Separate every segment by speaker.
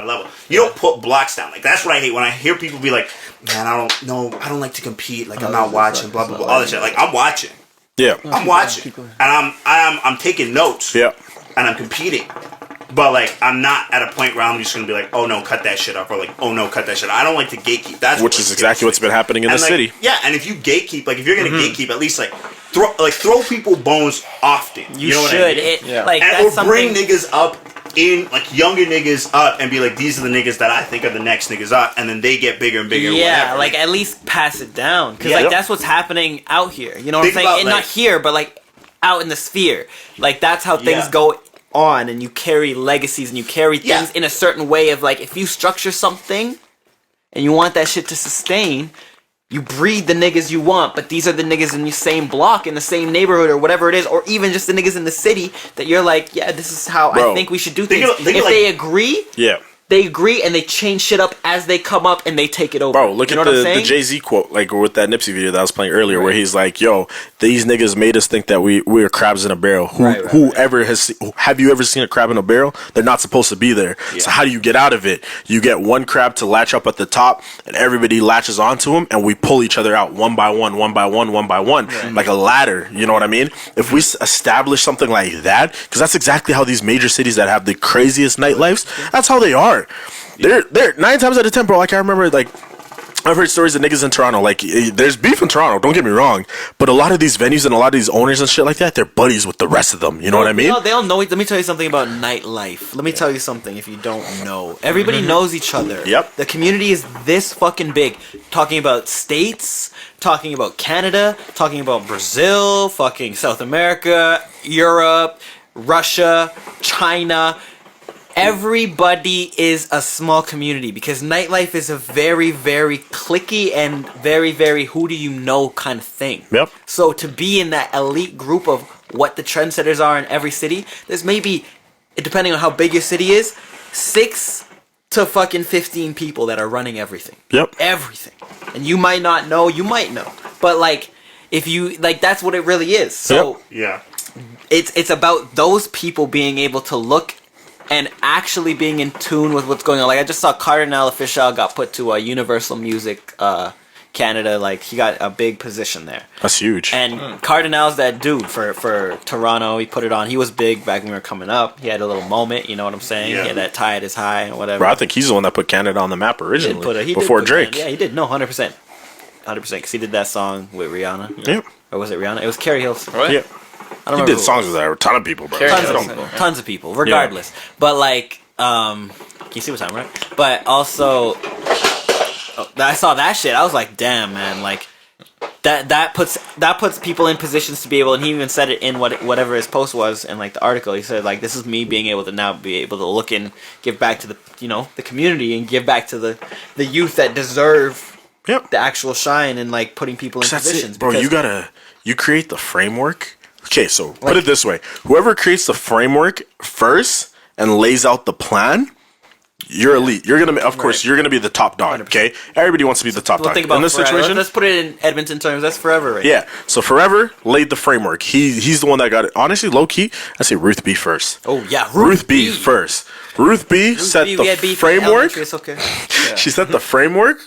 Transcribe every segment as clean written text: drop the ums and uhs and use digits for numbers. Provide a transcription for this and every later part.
Speaker 1: my level. You don't put blocks down. Like, that's what I hate when I hear people be like, man, I don't like to compete. Like, I'm not watching, blah, blah, blah, all that shit. Like, I'm watching.
Speaker 2: Yeah.
Speaker 1: I'm watching. And I'm taking notes.
Speaker 2: Yeah.
Speaker 1: And I'm competing. But, like, I'm not at a point where I'm just going to be like, oh, no, cut that shit up. Or, like, oh, no, cut that shit up. I don't like to gatekeep. Which
Speaker 2: is exactly what's been happening in the city.
Speaker 1: Yeah, and if you gatekeep, like, if you're going to gatekeep, at least, like, throw people bones often. You know
Speaker 3: should.
Speaker 1: What I mean?
Speaker 3: Like,
Speaker 1: or bring niggas up in, like, younger niggas up and be like, these are the niggas that I think are the next niggas up. And then they get bigger and bigger.
Speaker 3: Yeah,
Speaker 1: whatever.
Speaker 3: like, at least pass it down. Because, like, that's what's happening out here. You know what I'm saying? And not here, but, like, out in the sphere. Like, that's how things go on, and you carry legacies and you carry things in a certain way of, like, if you structure something and you want that shit to sustain, you breed the niggas you want, but these are the niggas in the same block, in the same neighborhood, or whatever it is, or even just the niggas in the city that you're like, yeah, this is how I think we should do things. If they agree, they agree and they change shit up as they come up and they take it over.
Speaker 2: Bro, look at the Jay-Z quote, like with that Nipsey video that I was playing earlier, where he's like, yo, these niggas made us think that we were crabs in a barrel. Have you ever seen a crab in a barrel? They're not supposed to be there. So how do you get out of it? You get one crab to latch up at the top and everybody latches onto him and we pull each other out one by one, one by one, one by one, like a ladder. You know what I mean? If we establish something like that, because that's exactly how these major cities that have the craziest nightlifes, that's how they are. They're 9 times out of 10, bro. Like, I remember, like, I've heard stories of niggas in Toronto. Like, there's beef in Toronto, don't get me wrong, but a lot of these venues and a lot of these owners and shit like that, they're buddies with the rest of them. You know what I mean?
Speaker 3: They all know. Let me tell you something about nightlife. Let me tell you something if you don't know. Everybody knows each other.
Speaker 2: Yep.
Speaker 3: The community is this fucking big. Talking about states, talking about Canada, talking about Brazil, fucking South America, Europe, Russia, China. Everybody is a small community because nightlife is a very, very cliquey and very, very who do you know kind of thing.
Speaker 2: Yep.
Speaker 3: So to be in that elite group of what the trendsetters are in every city, there's maybe, depending on how big your city is, 6 to fucking 15 people that are running everything.
Speaker 2: Yep.
Speaker 3: Everything. And you might not know, you might know. But like, if you, like, that's what it really is. So it's about those people being able to look and actually being in tune with what's going on. Like, I just saw Cardinal official got put to Universal Music Canada. Like, he got a big position there.
Speaker 2: That's huge.
Speaker 3: And Cardinal's that dude for Toronto. He put it on. He was big back when we were coming up. He had a little moment, you know what I'm saying?
Speaker 1: Yeah.
Speaker 3: He had that tie at his high and whatever.
Speaker 2: Bro, I think he's the one that put Canada on the map originally. Before Drake.
Speaker 3: Yeah, he did. No, 100%. 100%. Because he did that song with Rihanna.
Speaker 2: Yeah.
Speaker 3: Or was it Rihanna? It was Carrie Hilson.
Speaker 2: Right? Yeah.
Speaker 3: He
Speaker 2: did songs with a ton of people, bro.
Speaker 3: Tons of people, regardless. But like, can you see what's happening, right? But also, I saw that shit. I was like, damn, man, like that puts people in positions to be able. And he even said it in whatever his post was in like the article. He said like, this is me being able to now be able to look and give back to the the community and give back to the youth that deserve the actual shine and like putting people in positions.
Speaker 2: Bro, you create the framework. Okay, so put it this way. Whoever creates the framework first and lays out the plan, you're elite. You're going to, of course, you're going to be the top dog, 100%. Okay? Everybody wants to be the top dog.
Speaker 3: Think about
Speaker 2: in this
Speaker 3: forever.
Speaker 2: situation.
Speaker 3: Let's put it in Edmonton terms. That's Forever, right?
Speaker 2: Yeah. So Forever laid the framework. He's the one that got it. Honestly, low key, I say Ruth B first.
Speaker 3: Oh, yeah.
Speaker 2: Ruth B first. Ruth B set the framework.
Speaker 3: It's okay.
Speaker 2: She set the framework.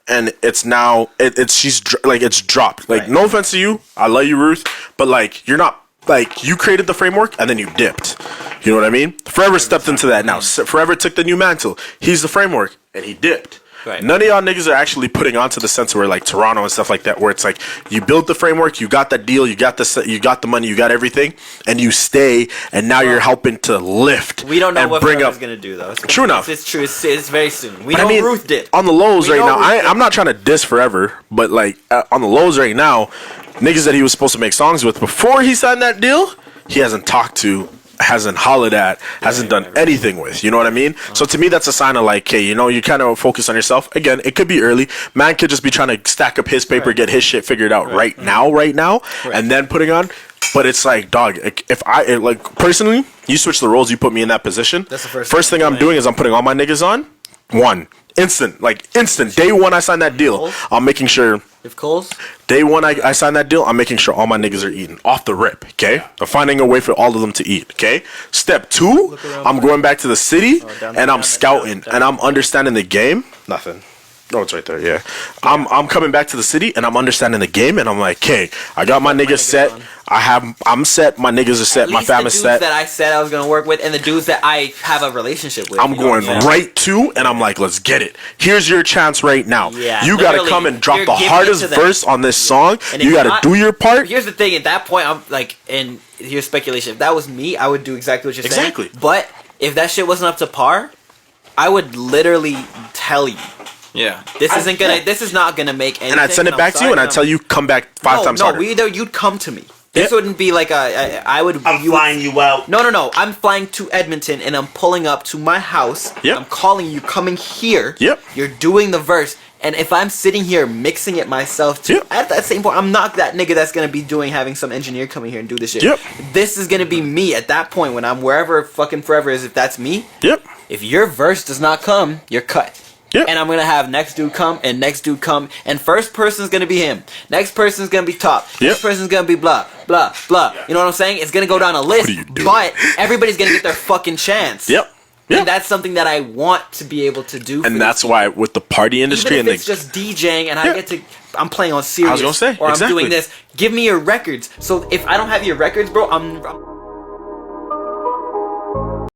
Speaker 2: And it's now she's dropped. Like, no offense to you, I love you, Ruth, but like you're not like you created the framework and then you dipped. You know what I mean? Forever stepped into that now. Forever took the new mantle. He's the framework and he dipped. Right. None of y'all niggas are actually putting onto the sense where like Toronto and stuff like that, where it's like you built the framework, you got that deal, you got the money, you got everything, and you stay, and now you're helping to lift.
Speaker 3: We don't know what Forever's gonna do though.
Speaker 2: True enough.
Speaker 3: It's true. It's very soon. We know Ruth did
Speaker 2: on the lows right now. I'm not trying to diss Forever, but like on the lows right now, niggas that he was supposed to make songs with before he signed that deal, he hasn't talked to. Hasn't hollered at, hasn't done anything with. You know what I mean? So to me, that's a sign of like, hey, you kind of focus on yourself. Again, it could be early. Man could just be trying to stack up his paper, get his shit figured out right now, and then putting on. But it's like, dog, if I personally, you switch the roles, you put me in that position. That's the first thing I'm doing is I'm putting all my niggas on. Instant. Day one I signed that deal, I'm making sure
Speaker 3: If Cole's
Speaker 2: day one, I signed that deal. I'm making sure all my niggas are eating off the rip. Okay, I'm finding a way for all of them to eat. Okay. Step 2, I'm going back to the city and I'm scouting and I'm understanding the game. Nothing. Oh, it's right there. Yeah. I'm coming back to the city and I'm understanding the game and I'm like, okay, I got my niggas set. I'm set. My niggas are set. My fam is set.
Speaker 3: That I said I was gonna work with, and the dudes that I have a relationship with.
Speaker 2: I'm going right to, and I'm like, let's get it. Here's your chance right now. Yeah, you gotta come and drop the hardest verse on this song. You gotta do your part.
Speaker 3: Here's the thing. At that point, I'm like, and here's speculation. If that was me, I would do exactly what you're saying.
Speaker 2: Exactly.
Speaker 3: But if that shit wasn't up to par, I would literally tell you.
Speaker 1: Yeah,
Speaker 3: this is not gonna make anything.
Speaker 2: And I'd send it back to you, and I'd tell you come back 5 times harder.
Speaker 3: No, you'd come to me. This wouldn't be like I would.
Speaker 1: I'm flying you out.
Speaker 3: No. I'm flying to Edmonton, and I'm pulling up to my house.
Speaker 2: Yep.
Speaker 3: I'm calling you, coming here.
Speaker 2: Yep.
Speaker 3: You're doing the verse, and if I'm sitting here mixing it myself, too, at that same point, I'm not that nigga that's gonna be having some engineer coming here and do this shit.
Speaker 2: Yep.
Speaker 3: This is gonna be me at that point when I'm wherever fucking forever is. If that's me.
Speaker 2: Yep.
Speaker 3: If your verse does not come, you're cut.
Speaker 2: Yep.
Speaker 3: And I'm gonna have next dude come, and first person's gonna be him. Next person's gonna be top.
Speaker 2: Yep.
Speaker 3: Next person's gonna be blah blah blah. You know what I'm saying? It's gonna go down a list, but everybody's gonna get their fucking chance.
Speaker 2: Yep.
Speaker 3: And that's something that I want to be able to do.
Speaker 2: And that's why with the party industry,
Speaker 3: even if it's just DJing, and I get to, I'm playing on Sirius,
Speaker 2: I was gonna say,
Speaker 3: or
Speaker 2: exactly.
Speaker 3: I'm doing this. Give me your records. So if I don't have your records, bro, I'm